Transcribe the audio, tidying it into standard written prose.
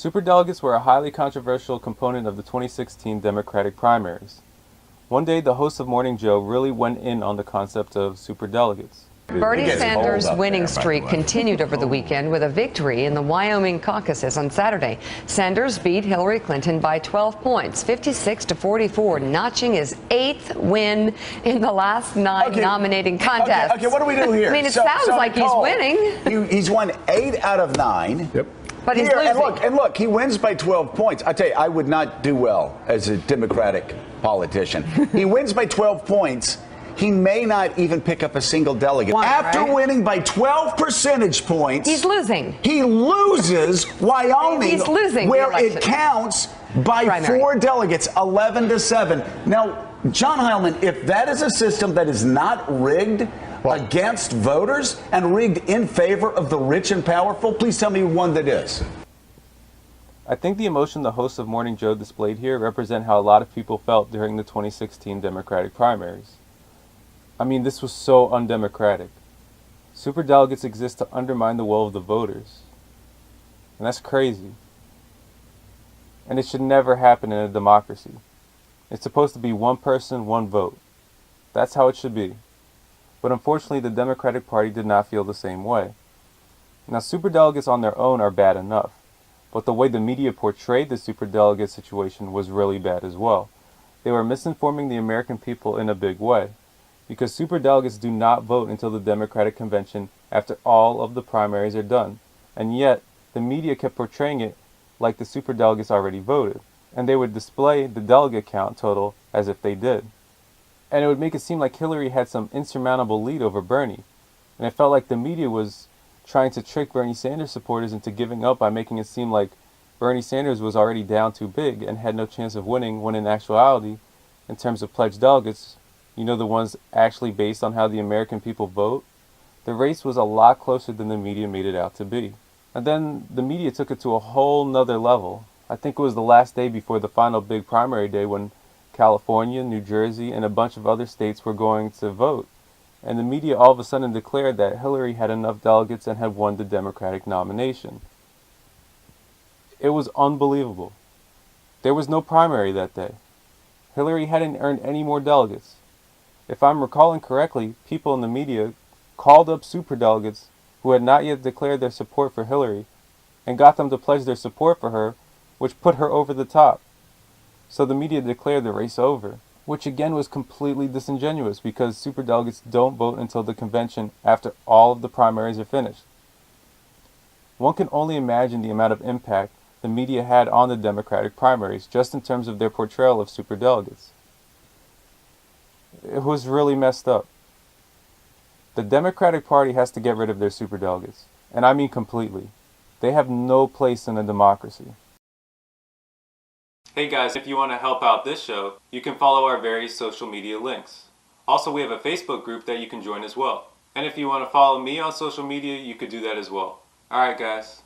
Superdelegates were a highly controversial component of the 2016 Democratic primaries. One day, the host of Morning Joe really went in on the concept of superdelegates. Bernie Sanders' winning streak continued over the weekend with a victory in the Wyoming caucuses on Saturday. Sanders beat Hillary Clinton by 12 points, 56-44, notching his 8th win in the last 9 nominating contests. Okay, what do we do here? I mean, it sounds like he's winning. He's won 8 out of 9. Yep. But he's losing. And look, he wins by 12 points. I tell you, I would not do well as a Democratic politician. He wins by 12 points. He may not even pick up a single delegate. After winning by 12 percentage points, he's losing. He loses Wyoming, he's losing where it counts by 4 delegates, 11-7. Now, John Heilman, if that is a system that is not rigged against voters and rigged in favor of the rich and powerful, please tell me one that is. I think the emotion the hosts of Morning Joe displayed here represent how a lot of people felt during the 2016 Democratic primaries. I mean, this was so undemocratic. Superdelegates exist to undermine the will of the voters. And that's crazy. And it should never happen in a democracy. It's supposed to be one person, one vote. That's how it should be. But unfortunately, the Democratic Party did not feel the same way. Now, superdelegates on their own are bad enough, but the way the media portrayed the superdelegate situation was really bad as well. They were misinforming the American people in a big way, because superdelegates do not vote until the Democratic Convention after all of the primaries are done, and yet the media kept portraying it like the superdelegates already voted, and they would display the delegate count total as if they did. And it would make it seem like Hillary had some insurmountable lead over Bernie, and it felt like the media was trying to trick Bernie Sanders supporters into giving up by making it seem like Bernie Sanders was already down too big and had no chance of winning, when in actuality, in terms of pledged delegates, you know, the ones actually based on how the American people vote, the race was a lot closer than the media made it out to be. And then the media took it to a whole nother level. I think it was the last day before the final big primary day when California, New Jersey, and a bunch of other states were going to vote. And the media all of a sudden declared that Hillary had enough delegates and had won the Democratic nomination. It was unbelievable. There was no primary that day. Hillary hadn't earned any more delegates. If I'm recalling correctly, people in the media called up superdelegates who had not yet declared their support for Hillary and got them to pledge their support for her, which put her over the top. So the media declared the race over, which again was completely disingenuous because superdelegates don't vote until the convention after all of the primaries are finished. One can only imagine the amount of impact the media had on the Democratic primaries just in terms of their portrayal of superdelegates. It was really messed up. The Democratic Party has to get rid of their superdelegates, and I mean completely. They have no place in a democracy. Hey guys, if you want to help out this show, you can follow our various social media links. Also, we have a Facebook group that you can join as well. And if you want to follow me on social media, you could do that as well. Alright guys,